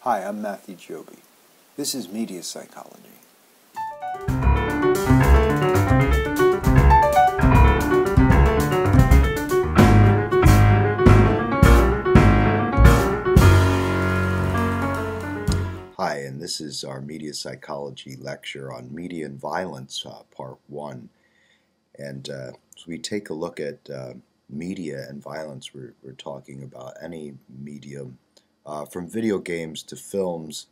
Hi, I'm Matthew Giobbi. This is Media Psychology. Hi, and this is our Media Psychology lecture on Media and Violence, Part 1. And as we take a look at media and violence, we're talking about any medium, from video games to films,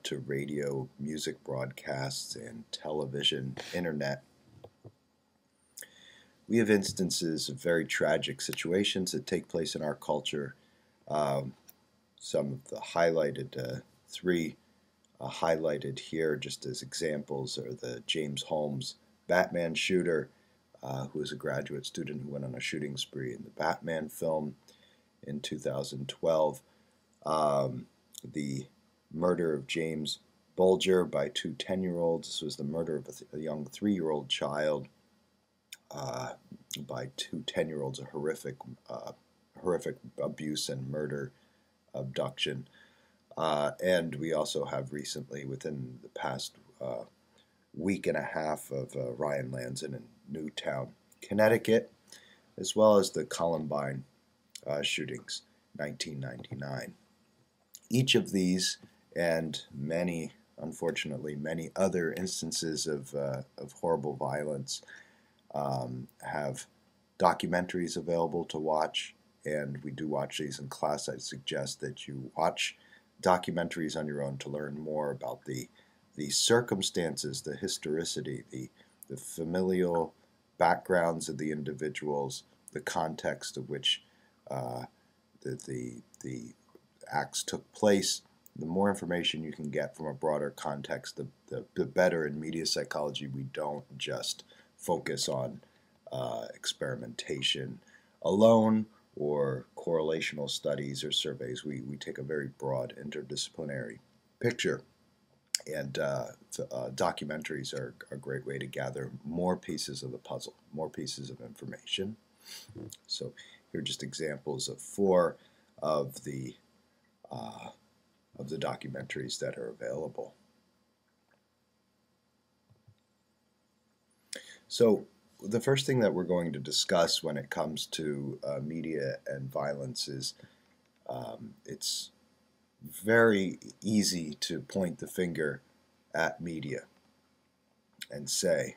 to radio, music broadcasts, and television, internet. We have instances of very tragic situations that take place in our culture. Some of the highlighted, three highlighted here just as examples are the James Holmes Batman shooter, who was a graduate student who went on a shooting spree in the Batman film in 2012. The murder of James Bulger by two 10-year-olds. This was the murder of a young 3-year-old child by two 10-year-olds, a horrific abuse and murder, abduction. And we also have recently, within the past week and a half, of Ryan Lanzin in Newtown, Connecticut, as well as the Columbine shootings, 1999. Each of these and many, unfortunately, many other instances of horrible violence have documentaries available to watch, and we do watch these in class. I'd suggest that you watch documentaries on your own to learn more about the circumstances, the historicity, the familial backgrounds of the individuals, the context of which the acts took place. The more information you can get from a broader context, the better. In media psychology, we don't just focus on experimentation alone or correlational studies or surveys. We take a very broad interdisciplinary picture, and documentaries are a great way to gather more pieces of the puzzle, more pieces of information. So here are just examples of 4 of the documentaries that are available. So the first thing that we're going to discuss when it comes to media and violence is it's very easy to point the finger at media and say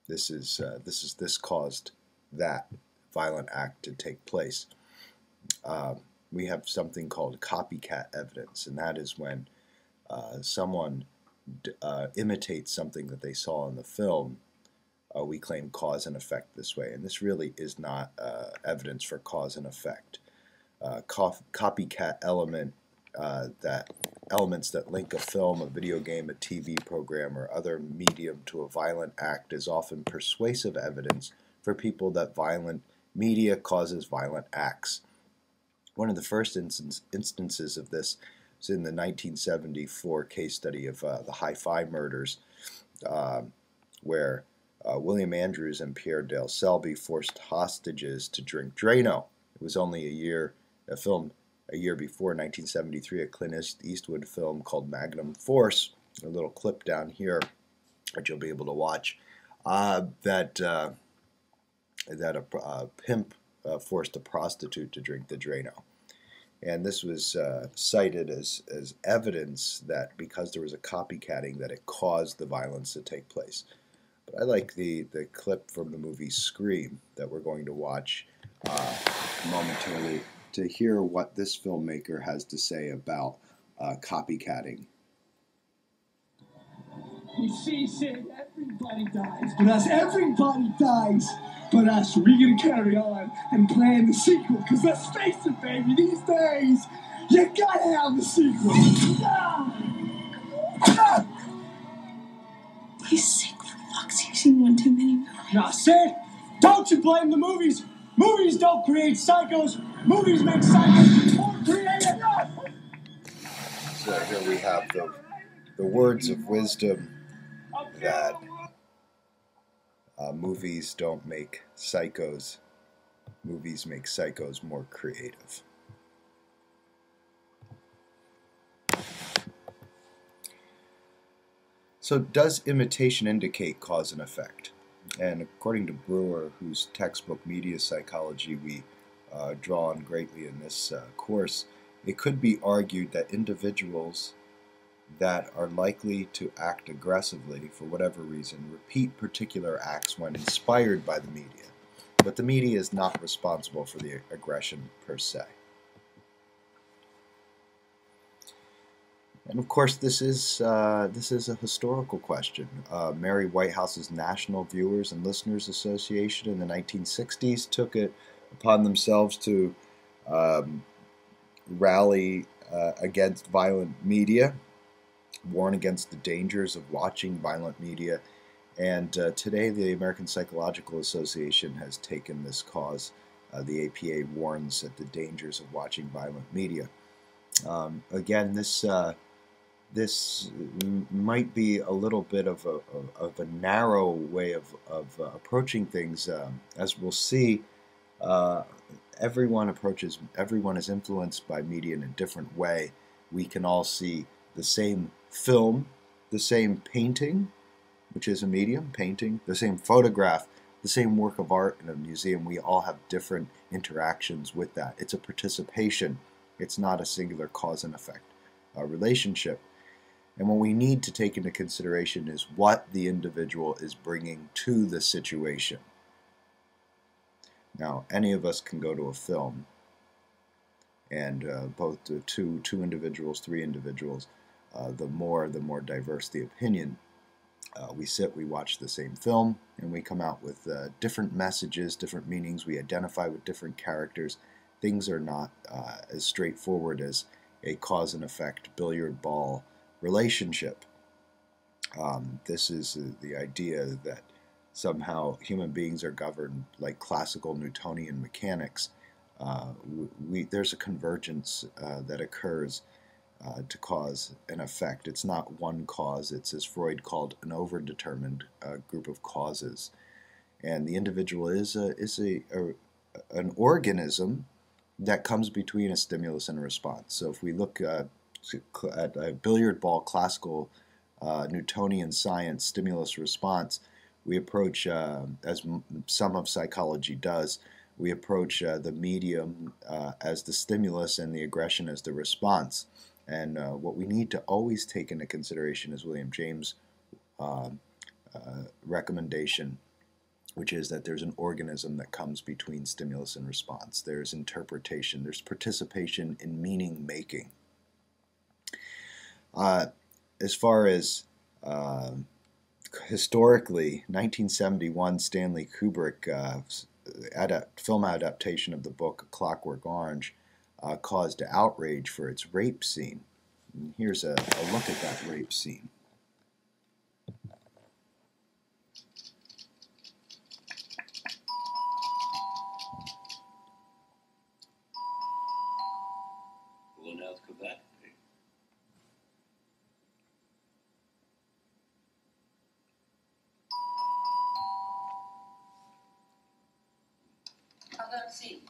this caused that violent act to take place. We have something called copycat evidence, and that is when someone imitates something that they saw in the film. We claim cause and effect this way, and this really is not evidence for cause and effect. Copycat elements that link a film, a video game, a TV program, or other medium to a violent act is often persuasive evidence for people that violent media causes violent acts. One of the first instances of this is in the 1974 case study of the Hi-Fi murders, where William Andrews and Pierre Dale Selby forced hostages to drink Drano. It was only a film a year before, 1973, a Clint Eastwood film called Magnum Force. A little clip down here, which you'll be able to watch, that a pimp forced a prostitute to drink the Drano. And this was cited as evidence that because there was a copycatting, that it caused the violence to take place. But I like the clip from the movie Scream that we're going to watch momentarily to hear what this filmmaker has to say about copycatting. You see, Sid, everybody dies but us. Everybody dies but us. We're going to carry on and plan the sequel. Because let's face it, baby, these days, you got to have the sequel. You sick fucks. You've seen one too many movies. Now, Sid, don't you blame the movies. Movies don't create psychos. Movies make psychos or create it. So here we have the words of wisdom that movies don't make psychos. Movies make psychos more creative. So does imitation indicate cause and effect? And according to Brewer, whose textbook Media Psychology we draw on greatly in this course, it could be argued that individuals that are likely to act aggressively for whatever reason repeat particular acts when inspired by the media. But the media is not responsible for the aggression per se. And of course, this is a historical question. Mary Whitehouse's National Viewers and Listeners Association in the 1960s took it upon themselves to rally against violent media, warn against the dangers of watching violent media, and today the American Psychological Association has taken this cause. The APA warns at the dangers of watching violent media. Again, this might be a little bit of a narrow way of approaching things. As we'll see, everyone is influenced by media in a different way. We can all see the same film, the same painting, which is a medium, painting, the same photograph, the same work of art in a museum. We all have different interactions with that. It's a participation. It's not a singular cause and effect relationship. And what we need to take into consideration is what the individual is bringing to the situation. Now, any of us can go to a film, and both the two individuals, three individuals, the more diverse the opinion. We sit, we watch the same film, and we come out with different messages, different meanings. We identify with different characters. Things are not as straightforward as a cause and effect billiard ball relationship. This is the idea that somehow human beings are governed like classical Newtonian mechanics. There's a convergence that occurs to cause an effect. It's not one cause. It's, as Freud called, an overdetermined group of causes. And the individual is an organism that comes between a stimulus and a response. So if we look at a billiard ball, classical Newtonian science, stimulus response, we approach, as some of psychology does, we approach the medium as the stimulus and the aggression as the response. And what we need to always take into consideration is William James' recommendation, which is that there's an organism that comes between stimulus and response. There's interpretation, there's participation in meaning making. As far as historically, 1971, Stanley Kubrick film adaptation of the book A Clockwork Orange caused outrage for its rape scene. And here's a look at that rape scene. Who on earth could that be? I'll go and see.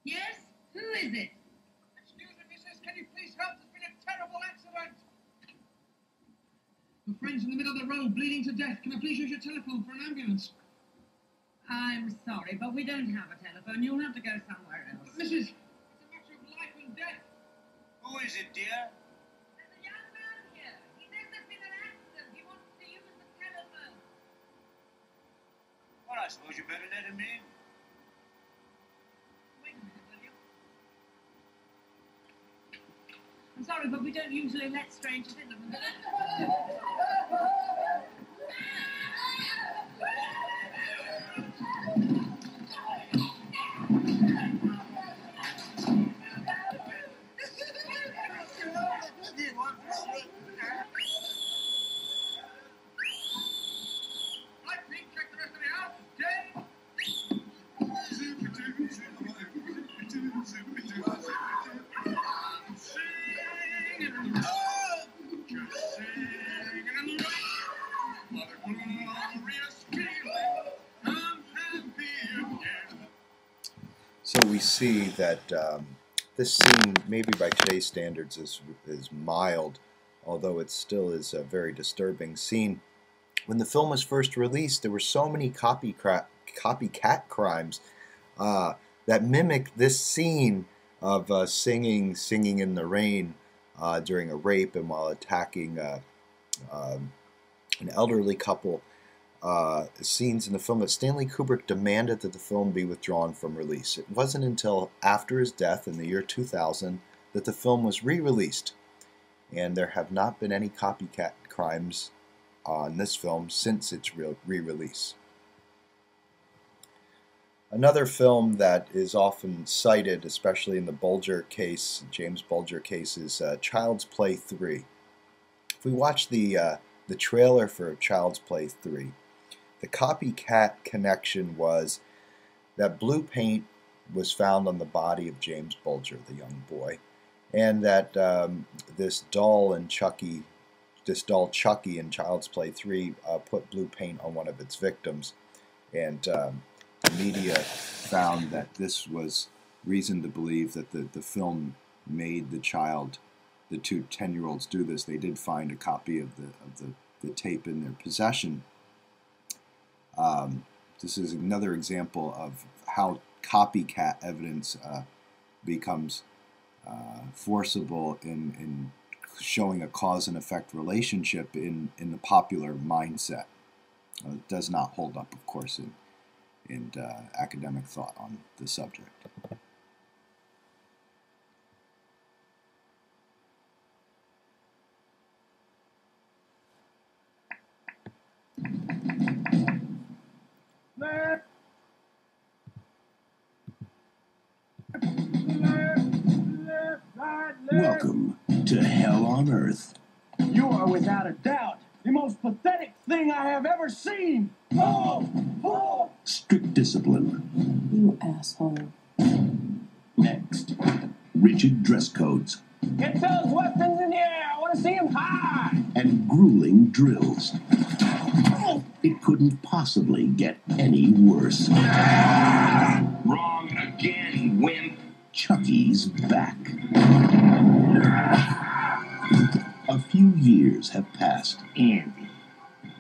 Yes? Who is it? Excuse me, missus, can you please help? There's been a terrible accident. My friend's in the middle of the road, bleeding to death. Can I please use your telephone for an ambulance? I'm sorry, but we don't have a telephone. You'll have to go somewhere else. Missus, it's a matter of life and death. Who is it, dear? There's a young man here. He says there's been an accident. He wants to use the telephone. Well, I suppose you better let him in. Wait a minute, will you? I'm sorry, but we don't usually let strangers in. Check the rest of the house. Jane. we see that this scene, maybe by today's standards, is mild, although it still is a very disturbing scene. When the film was first released, there were so many copycat crimes that mimicked this scene of singing in the rain during a rape and while attacking an elderly couple. Scenes in the film that Stanley Kubrick demanded that the film be withdrawn from release. It wasn't until after his death in the year 2000 that the film was re-released, and there have not been any copycat crimes on this film since its re-release. Another film that is often cited, especially in the Bulger case, James Bulger case, is Child's Play 3. If we watch the trailer for Child's Play 3, the copycat connection was that blue paint was found on the body of James Bulger, the young boy, and that this doll Chucky in Child's Play 3 put blue paint on one of its victims, and the media found that this was reason to believe that the film made the two 10-year-olds do this. They did find a copy of the tape in their possession. This is another example of how copycat evidence becomes forcible in showing a cause and effect relationship in the popular mindset. It does not hold up, of course, in academic thought on the subject. Welcome to Hell on Earth. You are without a doubt the most pathetic thing I have ever seen. Oh! Strict discipline. You asshole. Next, rigid dress codes. Get those weapons in the air. I want to see them high. And grueling drills. It couldn't possibly get any worse. Wrong again, wimp. Chucky's back. A few years have passed. Andy,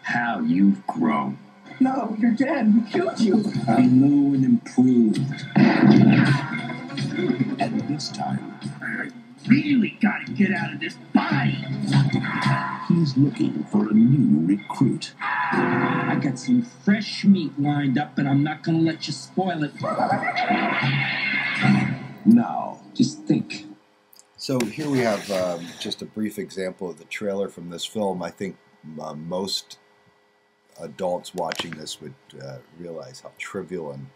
how you've grown. No, you're dead. We killed you. I'm new and improved. And this time, I really gotta get out of this body. he's looking for a new recruit. I got some fresh meat lined up, and I'm not gonna let you spoil it. Now, Just think. So here we have just a brief example of the trailer from this film. I think most adults watching this would realize how trivial and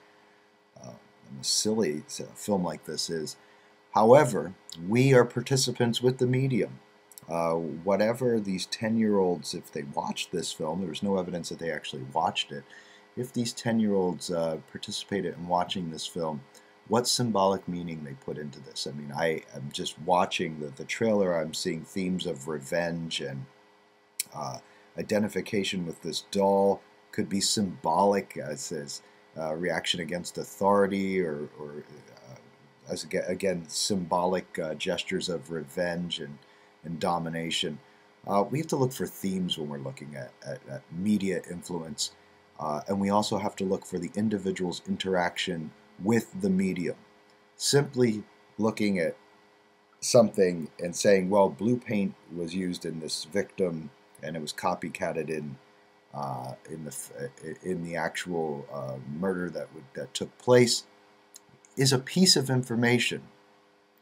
silly a film like this is. However, we are participants with the medium. Whatever these 10-year-olds, if they watched this film, there was no evidence that they actually watched it. If these 10-year-olds participated in watching this film, what symbolic meaning they put into this. I mean, I am just watching the trailer. I'm seeing themes of revenge and identification with this doll. Could be symbolic as reaction against authority, or as again symbolic gestures of revenge and domination. We have to look for themes when we're looking at media influence, and we also have to look for the individual's interaction with the medium. Simply looking at something and saying, well, blue paint was used in this victim and it was copycatted in the actual murder that took place, is a piece of information.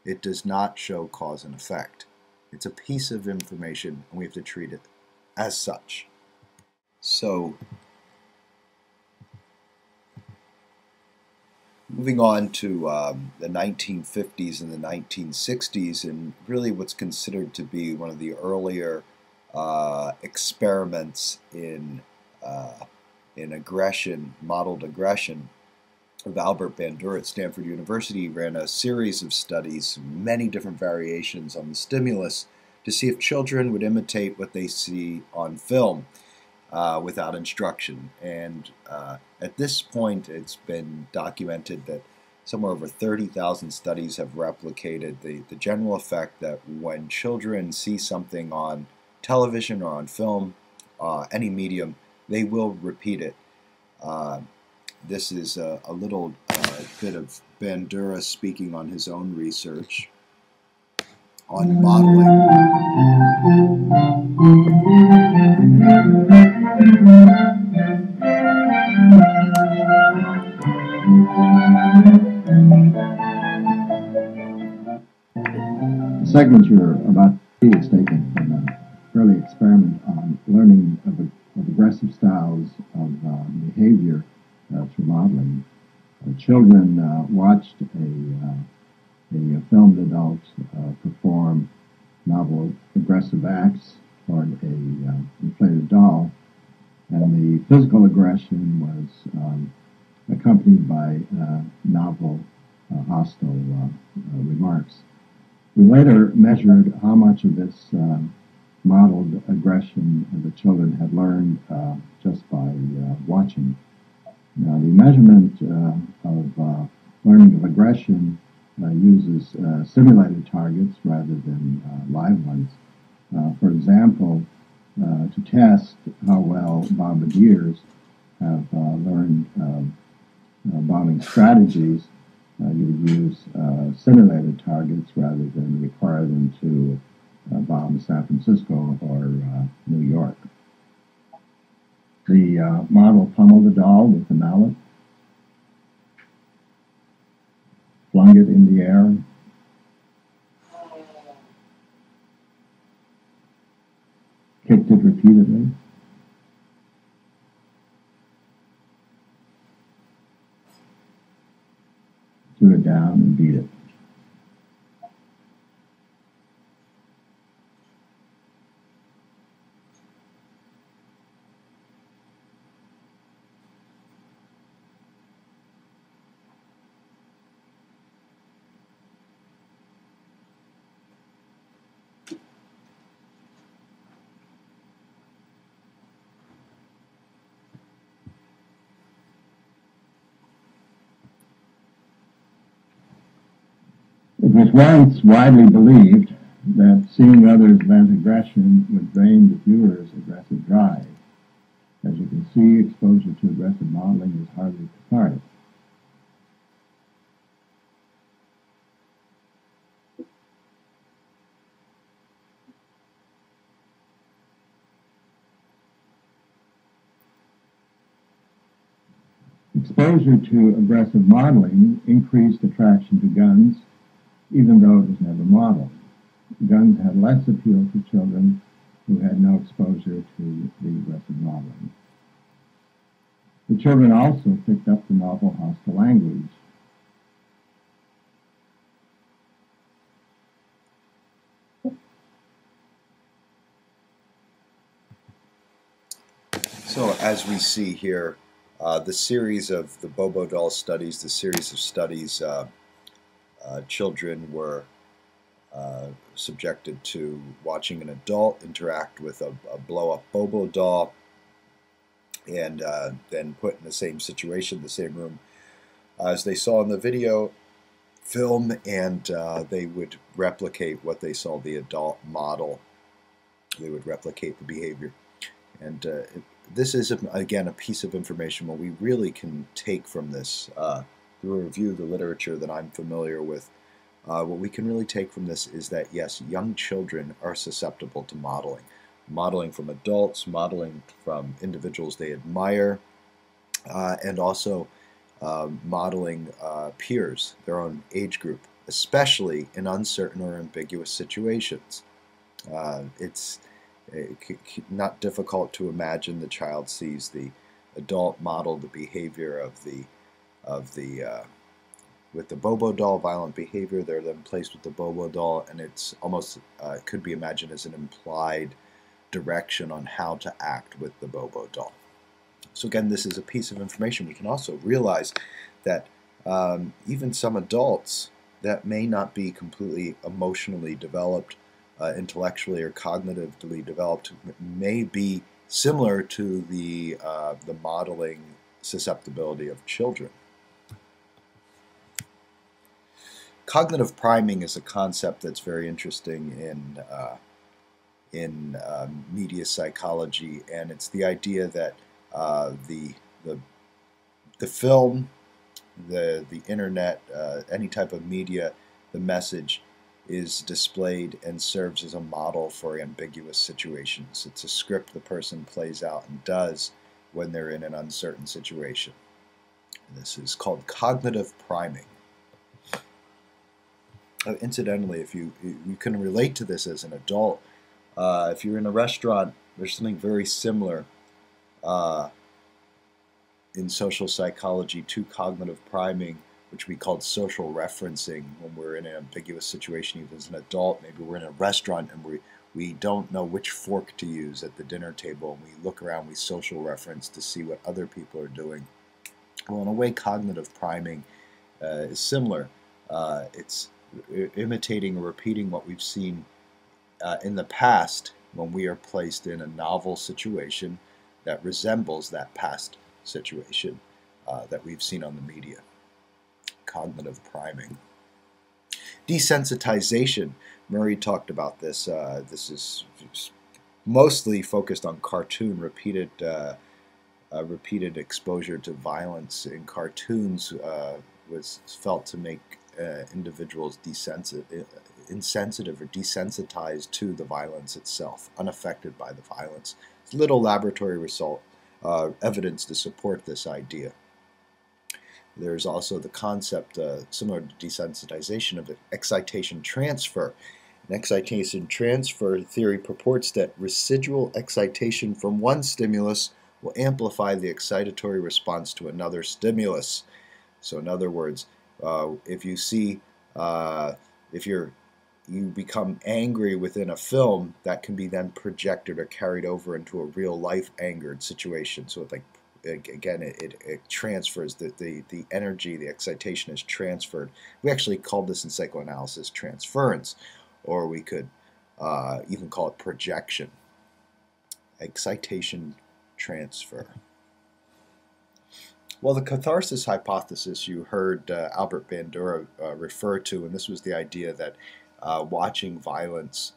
It does not show cause and effect. It's a piece of information, and we have to treat it as such. So, moving on to the 1950s and the 1960s, and really what's considered to be one of the earlier experiments in aggression, modeled aggression, of Albert Bandura at Stanford University ran a series of studies, many different variations on the stimulus, to see if children would imitate what they see on film without instruction. And at this point, it's been documented that somewhere over 30,000 studies have replicated the general effect that when children see something on television or on film, any medium, they will repeat it. This is a little bit of Bandura speaking on his own research on modeling. The segment you're about to see is taken from an early experiment on learning of aggressive styles of behavior through modeling. Children watched a filmed adult perform novel aggressive acts toward a inflated doll, and the physical aggression was accompanied by novel hostile remarks. We later measured how much of this modeled aggression the children had learned just by watching. Now, the measurement of learning of aggression uses simulated targets rather than live ones. For example, to test how well bombardiers have learned bombing strategies, you would use simulated targets rather than require them to bomb San Francisco or New York. The model pummeled the doll with a mallet, flung it in the air, kicked it repeatedly, threw it down and beat it. It was once widely believed that seeing others vent aggression would drain the viewer's aggressive drive. As you can see, exposure to aggressive modeling is hardly cathartic. Exposure to aggressive modeling increased attraction to guns, even though it was never modeled. Guns had less appeal to children who had no exposure to the aggressive modeling. The children also picked up the novel hostile language. So as we see here, the series of the Bobo doll studies, the series of studies, children were subjected to watching an adult interact with a blow-up Bobo doll, and then put in the same situation, the same room as they saw in the video film, and they would replicate what they saw the adult model. They would replicate the behavior. And this is, again, a piece of information what we really can take from this through a review of the literature that I'm familiar with. What we can really take from this is that, yes, young children are susceptible to modeling. Modeling from adults, modeling from individuals they admire, and also modeling peers, their own age group, especially in uncertain or ambiguous situations. It's not difficult to imagine the child sees the adult model the behavior of the with the Bobo doll, violent behavior. They're then placed with the Bobo doll, and it's almost could be imagined as an implied direction on how to act with the Bobo doll. So again, this is a piece of information. We can also realize that even some adults that may not be completely emotionally developed, intellectually or cognitively developed, may be similar to the modeling susceptibility of children. Cognitive priming is a concept that's very interesting in media psychology, and it's the idea that the film, the internet, any type of media, the message is displayed and serves as a model for ambiguous situations. It's a script the person plays out and does when they're in an uncertain situation. This is called cognitive priming. Incidentally, if you can relate to this as an adult, if you're in a restaurant, there's something very similar in social psychology to cognitive priming, which we call social referencing. When we're in an ambiguous situation, even as an adult, maybe we're in a restaurant and we don't know which fork to use at the dinner table, and we look around, we social reference to see what other people are doing. Well, in a way, cognitive priming is similar. It's imitating or repeating what we've seen in the past when we are placed in a novel situation that resembles that past situation that we've seen on the media. Cognitive priming. Desensitization. Murray talked about this. This is mostly focused on cartoon, repeated exposure to violence in cartoons was felt to make individuals insensitive or desensitized to the violence itself, unaffected by the violence. There's little laboratory evidence to support this idea. There's also the concept, similar to desensitization, of excitation transfer. An excitation transfer theory purports that residual excitation from one stimulus will amplify the excitatory response to another stimulus. So in other words, if you see, if you become angry within a film, that can be then projected or carried over into a real life angered situation. So like, again, it transfers the energy, the excitation is transferred. We actually called this in psychoanalysis transference, or we could even call it projection. Excitation transfer. Well, the catharsis hypothesis you heard Albert Bandura refer to, and this was the idea that watching violence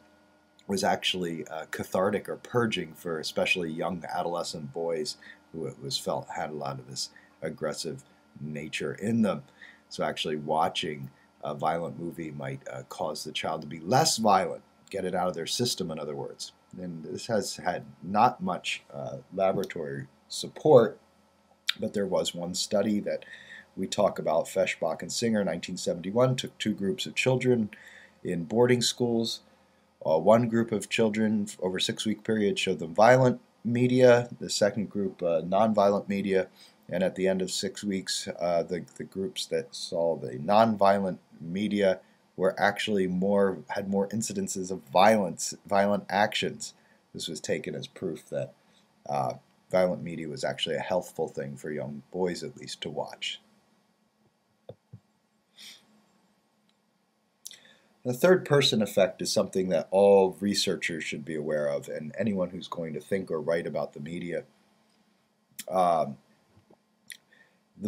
was actually cathartic or purging for especially young adolescent boys who it was felt had a lot of this aggressive nature in them. So actually watching a violent movie might cause the child to be less violent, get it out of their system, in other words. And this has had not much laboratory support, but there was one study that we talk about, Feshbach and Singer, 1971, took two groups of children in boarding schools. One group of children over a 6-week period showed them violent media, the second group non-violent media, and at the end of 6 weeks, the groups that saw the non-violent media were actually had more incidences of violent actions. This was taken as proof that violent media was actually a healthful thing for young boys, at least, to watch. The third person effect is something that all researchers should be aware of, and anyone who's going to think or write about the media. The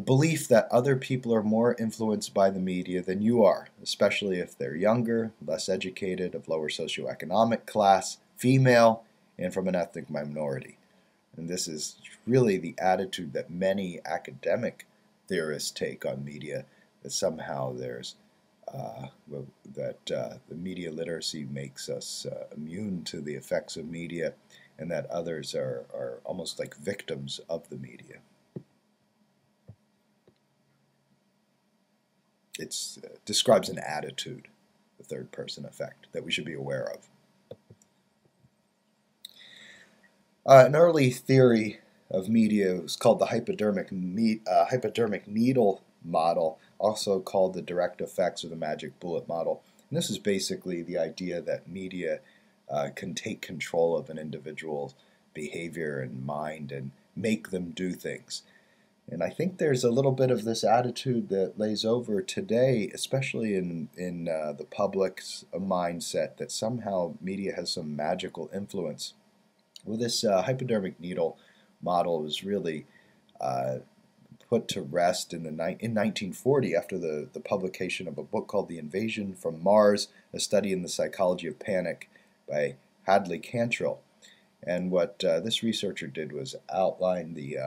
belief that other people are more influenced by the media than you are, especially if they're younger, less educated, of lower socioeconomic class, female, and from an ethnic minority. And this is really the attitude that many academic theorists take on media, that somehow there's the media literacy makes us immune to the effects of media, and that others are almost like victims of the media. It describes an attitude, the third person effect, that we should be aware of. An early theory of media was called the hypodermic needle model, also called the direct effects or the magic bullet model. And this is basically the idea that media can take control of an individual's behavior and mind and make them do things. And I think there's a little bit of this attitude that lays over today, especially in the public's mindset, that somehow media has some magical influence. Well, this hypodermic needle model was really put to rest in 1940 after the publication of a book called The Invasion from Mars, a study in the psychology of panic by Hadley Cantrell. And what this researcher did was outline the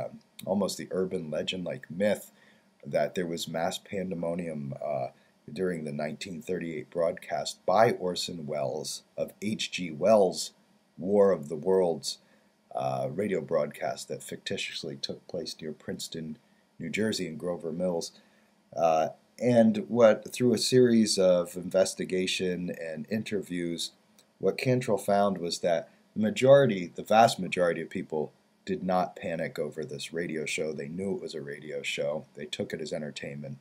almost the urban legend-like myth that there was mass pandemonium during the 1938 broadcast by Orson Welles of H.G. Wells' War of the Worlds radio broadcast that fictitiously took place near Princeton, New Jersey, and Grover Mills. And what, through a series of investigation and interviews, what Cantrell found was that the vast majority of people did not panic over this radio show. They knew it was a radio show. They took it as entertainment.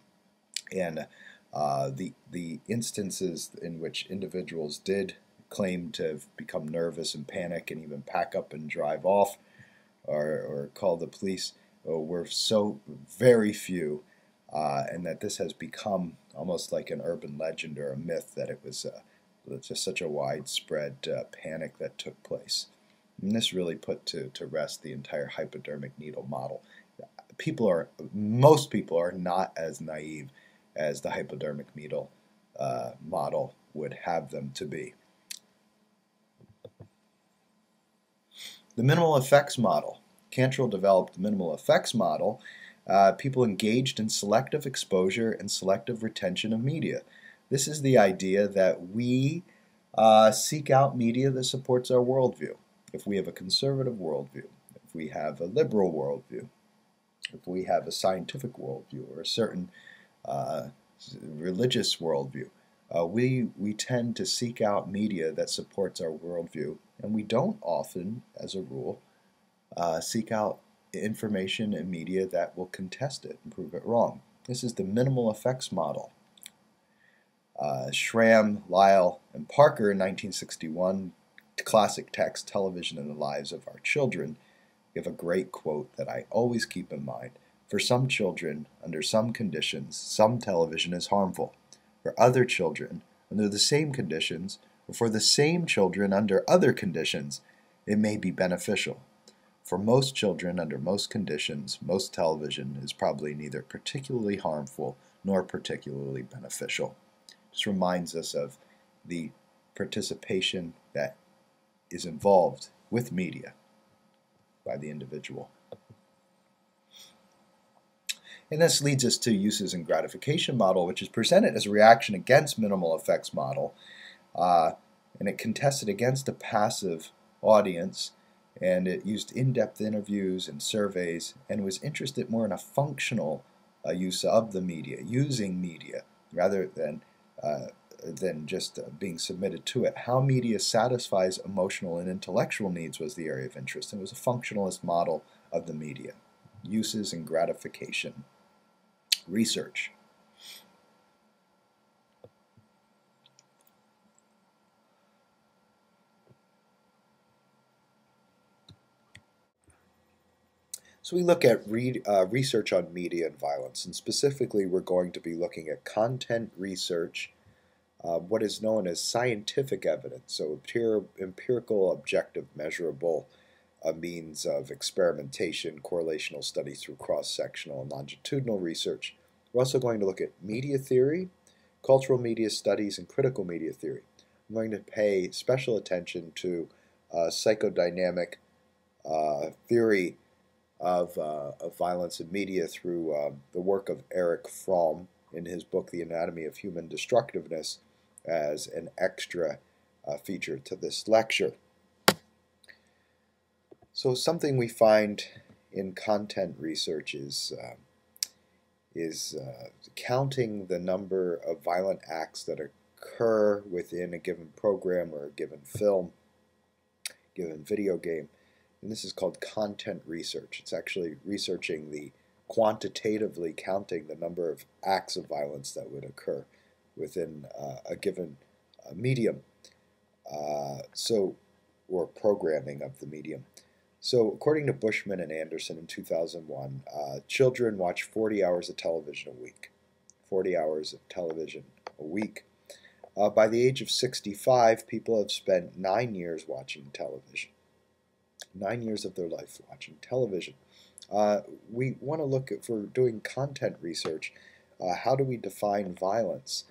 And the instances in which individuals did claim to have become nervous and panic and even pack up and drive off or call the police were so very few, and that this has become almost like an urban legend or a myth that it was just such a widespread panic that took place. And this really put to rest the entire hypodermic needle model. Most people are not as naive as the hypodermic needle model would have them to be. The minimal effects model. Cantrell developed the minimal effects model. People engaged in selective exposure and selective retention of media. This is the idea that we seek out media that supports our worldview. If we have a conservative worldview, if we have a liberal worldview, if we have a scientific worldview or a certain religious worldview, we tend to seek out media that supports our worldview, and we don't often, as a rule, seek out information and media that will contest it and prove it wrong. This is the minimal effects model. Schramm, Lyle, and Parker in 1961, classic text, Television and the Lives of Our Children, give a great quote that I always keep in mind. For some children, under some conditions, some television is harmful. For other children, under the same conditions, or for the same children under other conditions, it may be beneficial. For most children, under most conditions, most television is probably neither particularly harmful nor particularly beneficial. This reminds us of the participation that is involved with media by the individual. And this leads us to uses and gratification model, which is presented as a reaction against minimal effects model, and it contested against a passive audience, and it used in-depth interviews and surveys, and was interested more in a functional use of the media, using media rather than just being submitted to it. How media satisfies emotional and intellectual needs was the area of interest, and it was a functionalist model of the media. Uses and gratification. Research. So we look at research on media and violence, and specifically we're going to be looking at content research, what is known as scientific evidence, so empirical, objective, measurable means of experimentation, correlational studies through cross-sectional and longitudinal research. We're also going to look at media theory, cultural media studies, and critical media theory. I'm going to pay special attention to psychodynamic theory of violence in media through the work of Erich Fromm in his book The Anatomy of Human Destructiveness as an extra feature to this lecture. So something we find in content research is counting the number of violent acts that occur within a given program or a given film, given video game. And this is called content research. It's actually researching quantitatively counting the number of acts of violence that would occur within a given medium, or programming of the medium. So according to Bushman and Anderson in 2001, children watch 40 hours of television a week. 40 hours of television a week. By the age of 65, people have spent 9 years watching television. 9 years of their life watching television. We want to look at, for doing content research, how do we define violence?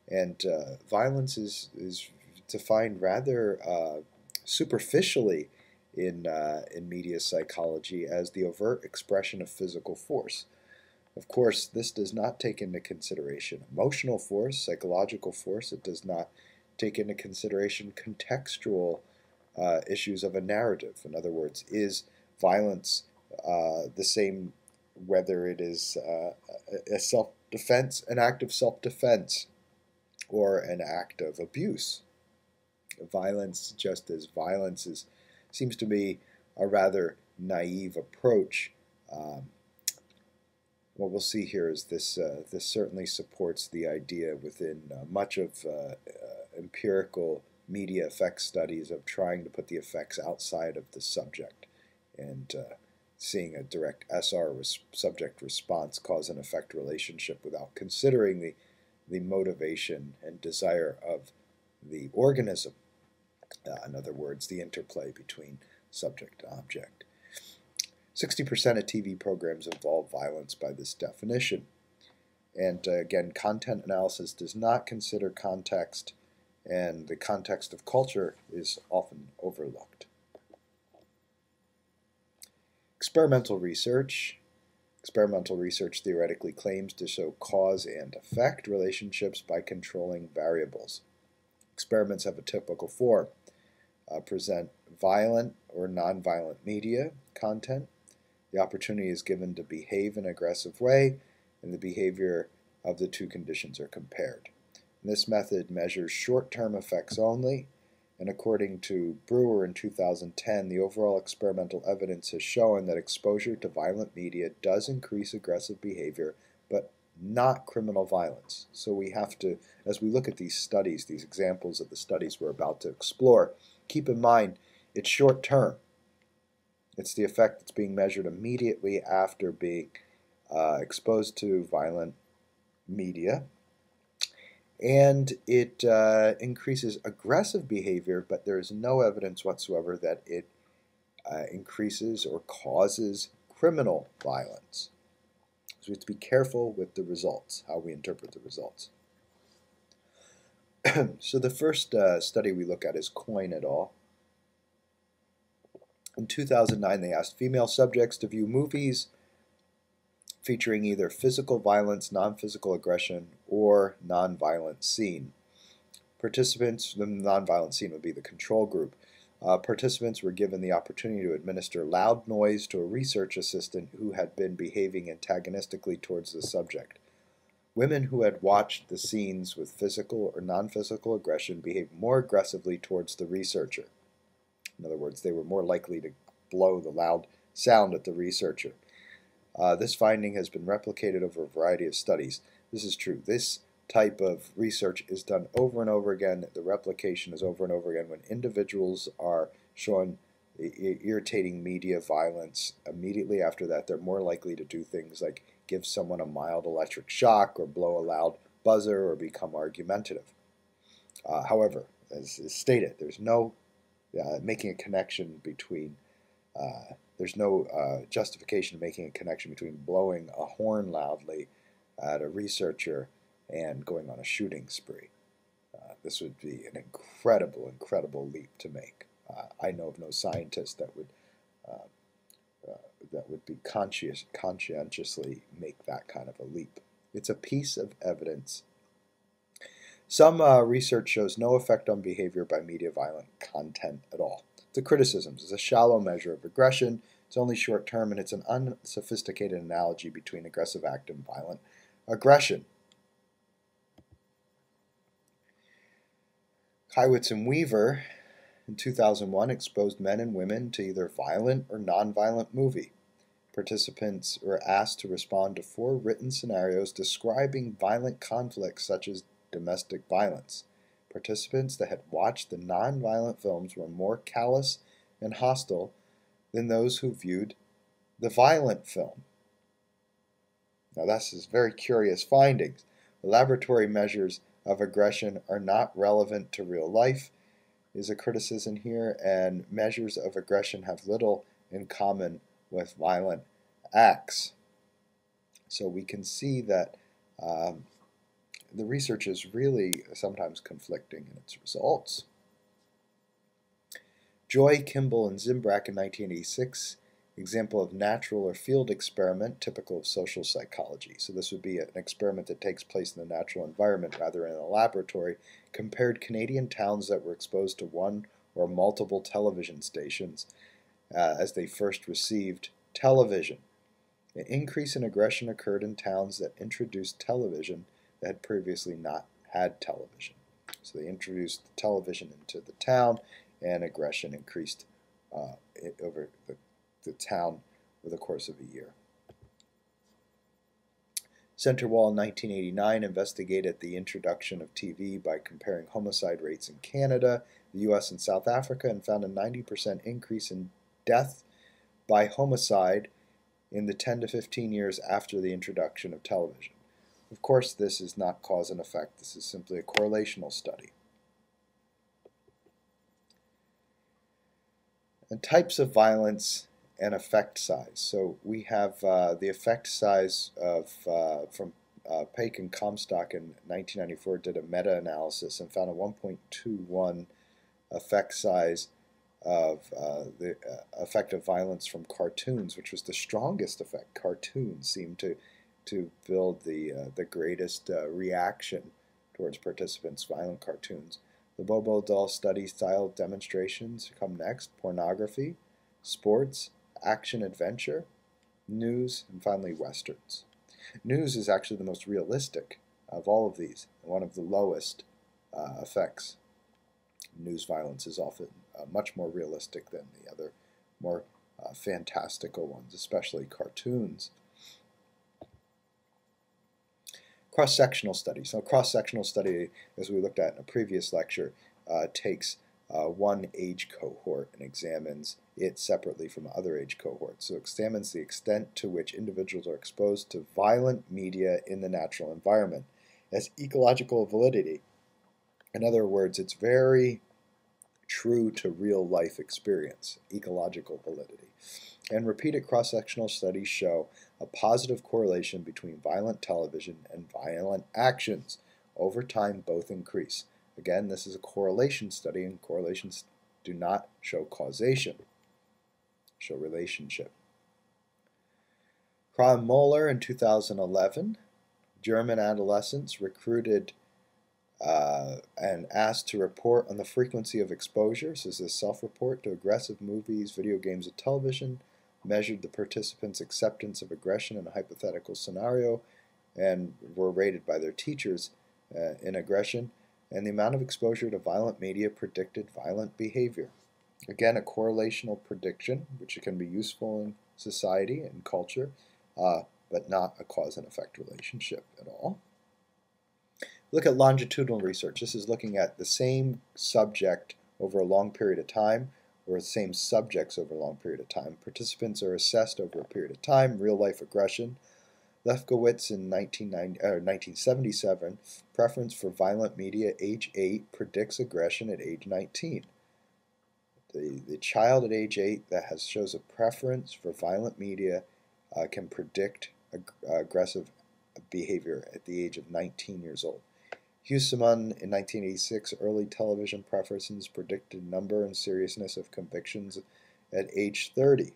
And violence is defined rather superficially in media psychology as the overt expression of physical force. Of course, this does not take into consideration emotional force, psychological force. It does not take into consideration contextual issues of a narrative. In other words, is violence the same whether it is a self-defense, an act of self-defense, or an act of abuse? Violence, just as violence seems to be a rather naive approach. What we'll see here is this certainly supports the idea within much of empirical media effects studies of trying to put the effects outside of the subject and seeing a direct SR subject response cause and effect relationship without considering the motivation and desire of the organism. In other words, the interplay between subject and object. 60% of TV programs involve violence by this definition. And again, content analysis does not consider context, and the context of culture is often overlooked. Experimental research. Experimental research theoretically claims to show cause and effect relationships by controlling variables. Experiments have a typical form. Present violent or nonviolent media content. The opportunity is given to behave in an aggressive way, and the behavior of the two conditions are compared. And this method measures short-term effects only, and according to Brewer in 2010, the overall experimental evidence has shown that exposure to violent media does increase aggressive behavior, but not criminal violence. So we have to, as we look at these studies, these examples of the studies we're about to explore, keep in mind it's short-term. It's the effect that's being measured immediately after being exposed to violent media. And it increases aggressive behavior, but there is no evidence whatsoever that it increases or causes criminal violence. So we have to be careful with the results, how we interpret the results. So the first study we look at is Coyne et al. In 2009, they asked female subjects to view movies featuring either physical violence, non-physical aggression, or non-violent scene. Participants, the non-violent scene would be the control group. Participants were given the opportunity to administer loud noise to a research assistant who had been behaving antagonistically towards the subject. Women who had watched the scenes with physical or non-physical aggression behaved more aggressively towards the researcher. In other words, they were more likely to blow the loud sound at the researcher. This finding has been replicated over a variety of studies. This is true. This type of research is done over and over again. The replication is over and over again. When individuals are shown irritating media violence, immediately after that, they're more likely to do things like give someone a mild electric shock or blow a loud buzzer or become argumentative. However, as is stated, there's no making a connection between there's no justification of making a connection between blowing a horn loudly at a researcher and going on a shooting spree. This would be an incredible leap to make. I know of no scientist that would be conscientiously make that kind of a leap. It's a piece of evidence. Some research shows no effect on behavior by media violent content at all. The criticisms is a shallow measure of aggression. It's only short term, and it's an unsophisticated analogy between aggressive act and violent aggression. Kywitz and Weaver in 2001 exposed men and women to either violent or non-violent movie. Participants were asked to respond to 4 written scenarios describing violent conflicts such as domestic violence. Participants that had watched the non-violent films were more callous and hostile than those who viewed the violent film. Now, this is very curious findings. The laboratory measures of aggression are not relevant to real life. is a criticism here, and measures of aggression have little in common with violent acts. So we can see that the research is really sometimes conflicting in its results. Joy, Kimball, and Zimbrack in 1986, example of natural or field experiment typical of social psychology. So this would be an experiment that takes place in the natural environment rather than in a laboratory, compared Canadian towns that were exposed to one or multiple television stations as they first received television. An increase in aggression occurred in towns that introduced television that had previously not had television. So they introduced television into the town, and aggression increased over the town over the course of a year. Centerwall in 1989 investigated the introduction of TV by comparing homicide rates in Canada, the US, and South Africa, and found a 90% increase in death by homicide in the 10 to 15 years after the introduction of television. Of course, this is not cause and effect. This is simply a correlational study. And types of violence and effect size. So we have the effect size of from Paik and Comstock in 1994 did a meta-analysis and found a 1.21 effect size of the effect of violence from cartoons, which was the strongest effect. Cartoons seemed to build the greatest reaction towards participants. Violent cartoons. The Bobo doll study style demonstrations come next. Pornography, sports, action adventure, news, and finally westerns. News is actually the most realistic of all of these, and one of the lowest effects. News violence is often much more realistic than the other more fantastical ones, especially cartoons. Cross-sectional study. So a cross-sectional study, as we looked at in a previous lecture, takes one age cohort and examines it separately from other age cohorts. So it examines the extent to which individuals are exposed to violent media in the natural environment as ecological validity. In other words, it's very true to real-life experience, ecological validity. And repeated cross-sectional studies show a positive correlation between violent television and violent actions. Over time, both increase. Again, this is a correlation study, and correlations do not show causation, show relationship. Kramer in 2011, German adolescents recruited and asked to report on the frequency of exposure, so this is a self-report, to aggressive movies, video games, and television, measured the participants' acceptance of aggression in a hypothetical scenario, and were rated by their teachers in aggression, and the amount of exposure to violent media predicted violent behavior. Again, a correlational prediction, which can be useful in society and culture, but not a cause and effect relationship at all. Look at longitudinal research. This is looking at the same subject over a long period of time, or the same subjects over a long period of time. Participants are assessed over a period of time, real-life aggression. Lefkowitz in 1977, preference for violent media, age 8, predicts aggression at age 19. The child at age 8 that shows a preference for violent media can predict aggressive behavior at the age of 19 years old. Huseman in 1986, early television preferences predicted number and seriousness of convictions at age 30.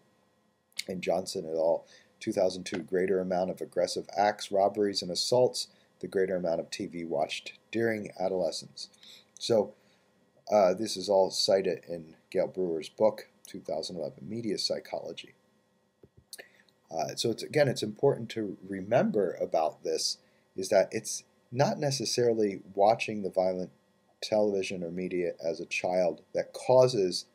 And Johnson et al., 2002, greater amount of aggressive acts, robberies, and assaults, the greater amount of TV watched during adolescence. So this is all cited in Gail Brewer's book, 2011, Media Psychology. So it's important to remember about this is that it's not necessarily watching the violent television or media as a child that causes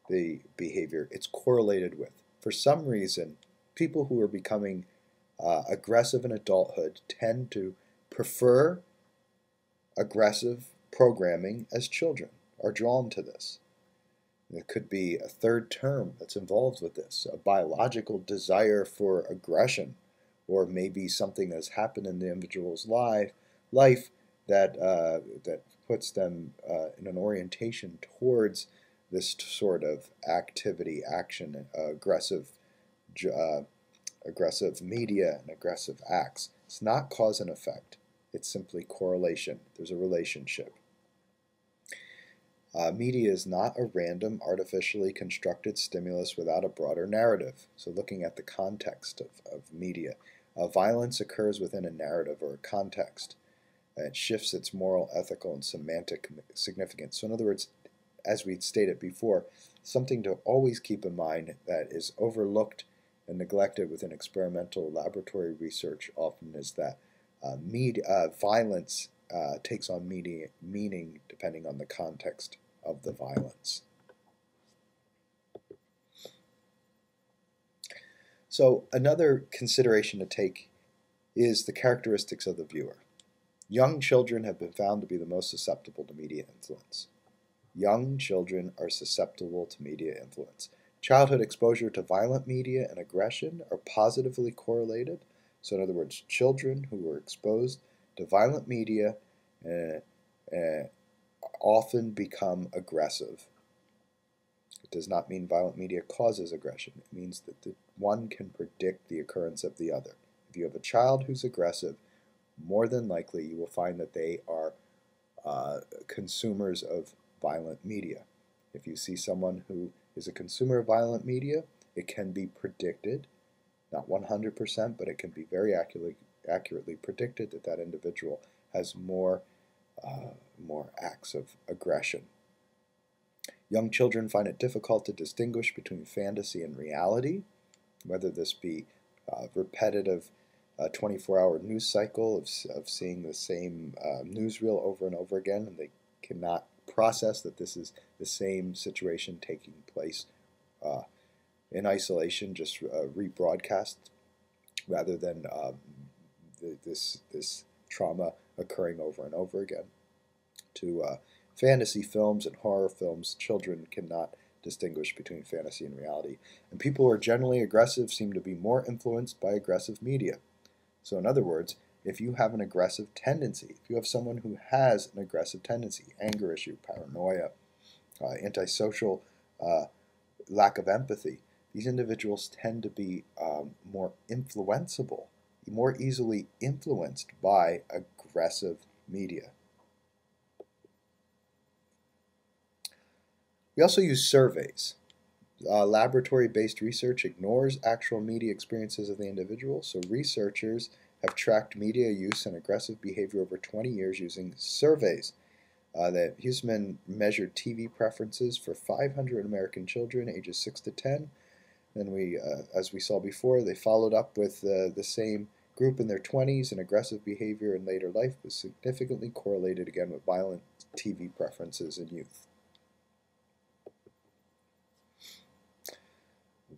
the behavior. It's correlated with. For some reason, people who are becoming aggressive in adulthood tend to prefer aggressive programming as children, are drawn to this. It could be a third term that's involved with this, a biological desire for aggression, or maybe something that's happened in the individual's life that puts them in an orientation towards this sort of activity, action, aggressive media, and aggressive acts. It's not cause and effect. It's simply correlation. There's a relationship. Media is not a random, artificially constructed stimulus without a broader narrative. So looking at the context of media. Violence occurs within a narrative or a context. It shifts its moral, ethical, and semantic significance. So in other words, as we stated before, something to always keep in mind that is overlooked and neglected within experimental laboratory research often is that violence takes on meaning depending on the context of the violence. So another consideration to take is the characteristics of the viewer. Young children have been found to be the most susceptible to media influence. Young children are susceptible to media influence. Childhood exposure to violent media and aggression are positively correlated. So in other words, children who were exposed to violent media often become aggressive. It does not mean violent media causes aggression. It means that one can predict the occurrence of the other. If you have a child who's aggressive, more than likely you will find that they are consumers of violent media. If you see someone who is a consumer of violent media, it can be predicted, not 100%, but it can be very accurately predicted that that individual has more acts of aggression. Young children find it difficult to distinguish between fantasy and reality, whether this be repetitive 24-hour news cycle of seeing the same newsreel over and over again, and they cannot process that this is the same situation taking place in isolation, just rebroadcast, rather than this trauma occurring over and over again. To fantasy films and horror films, children cannot distinguish between fantasy and reality. And people who are generally aggressive seem to be more influenced by aggressive media. So in other words, if you have an aggressive tendency, if you have someone who has an aggressive tendency, anger issue, paranoia, antisocial, lack of empathy, these individuals tend to be more influenceable, more easily influenced by aggressive media. We also use surveys. Laboratory-based research ignores actual media experiences of the individual, so researchers have tracked media use and aggressive behavior over 20 years using surveys. The Huseman measured TV preferences for 500 American children ages 6 to 10. Then as we saw before, they followed up with the same group in their 20s, and aggressive behavior in later life was significantly correlated again with violent TV preferences in youth.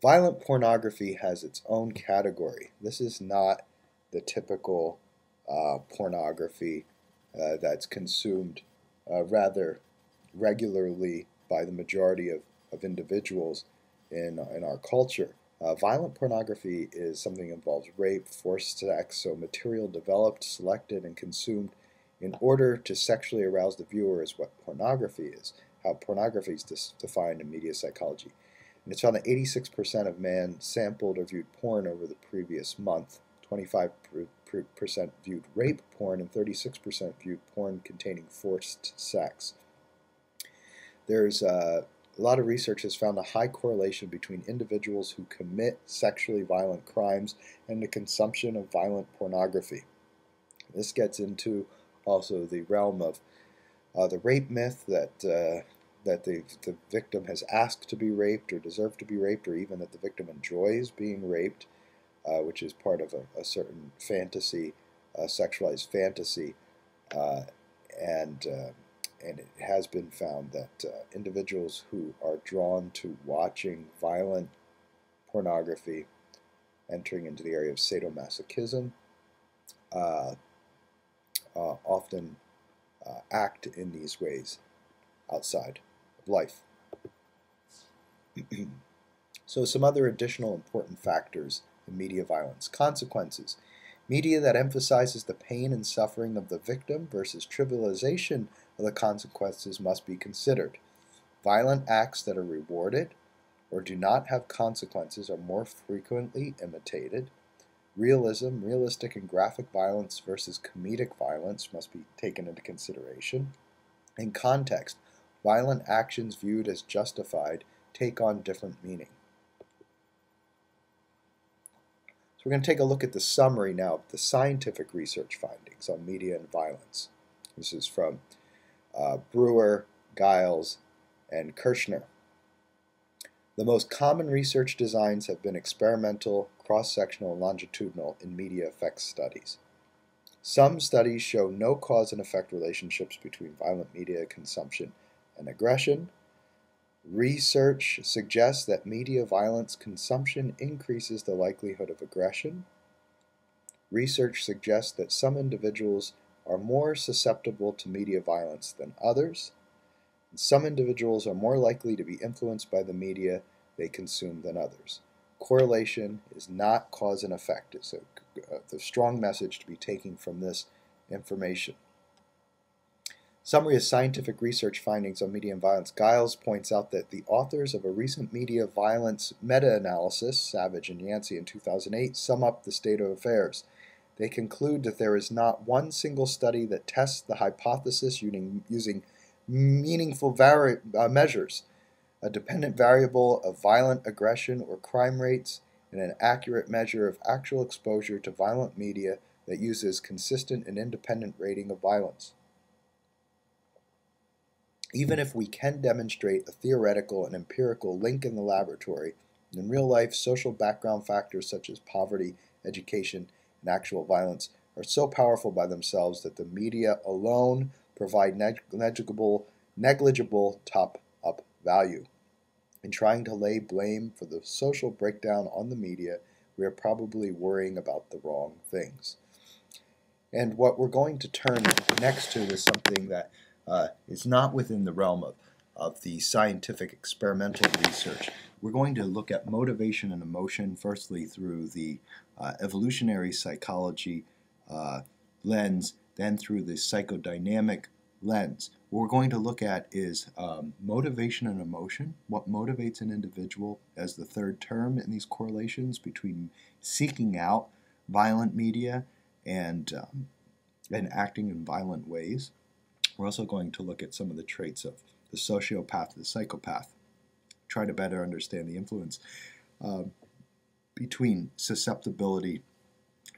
Violent pornography has its own category. This is not the typical pornography that's consumed rather regularly by the majority of individuals in our culture. Violent pornography is something that involves rape, forced sex, so material developed, selected, and consumed in order to sexually arouse the viewer is what pornography is, how pornography is defined in media psychology. And it's found that 86% of men sampled or viewed porn over the previous month, 25% viewed rape porn, and 36% viewed porn containing forced sex. There's a lot of research has found a high correlation between individuals who commit sexually violent crimes and the consumption of violent pornography. This gets into also the realm of the rape myth that the victim has asked to be raped or deserved to be raped, or even that the victim enjoys being raped, which is part of a certain fantasy, sexualized fantasy, and it has been found that individuals who are drawn to watching violent pornography, entering into the area of sadomasochism, often act in these ways outside of life. So some other additional important factors in media violence. Consequences. Media that emphasizes the pain and suffering of the victim versus trivialization of the consequences must be considered. Violent acts that are rewarded or do not have consequences are more frequently imitated. Realism, realistic and graphic violence versus comedic violence must be taken into consideration. In context, violent actions viewed as justified take on different meaning. So we're going to take a look at the summary now of the scientific research findings on media and violence. This is from Brewer, Giles, and Kirshner. The most common research designs have been experimental, cross-sectional, and longitudinal in media effects studies. Some studies show no cause and effect relationships between violent media consumption and aggression. Research suggests that media violence consumption increases the likelihood of aggression. Research suggests that some individuals are more susceptible to media violence than others. Some individuals are more likely to be influenced by the media they consume than others. Correlation is not cause and effect. It's the strong message to be taken from this information. Summary of scientific research findings on media and violence. Giles points out that the authors of a recent media violence meta-analysis, Savage and Yancey in 2008, sum up the state of affairs. They conclude that there is not one single study that tests the hypothesis using meaningful measures, a dependent variable of violent aggression or crime rates, and an accurate measure of actual exposure to violent media that uses consistent and independent rating of violence. Even if we can demonstrate a theoretical and empirical link in the laboratory, in real life, social background factors such as poverty, education, and actual violence are so powerful by themselves that the media alone provide negligible top-up value. In trying to lay blame for the social breakdown on the media, we are probably worrying about the wrong things. And what we're going to turn next to is something that is not within the realm of the scientific experimental research. We're going to look at motivation and emotion, firstly through the evolutionary psychology lens, then through the psychodynamic lens. What we're going to look at is motivation and emotion, what motivates an individual as the third term in these correlations between seeking out violent media and acting in violent ways. We're also going to look at some of the traits of the sociopath, the psychopath, try to better understand the influence between susceptibility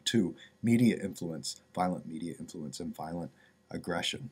to media influence, violent media influence, and violent aggression.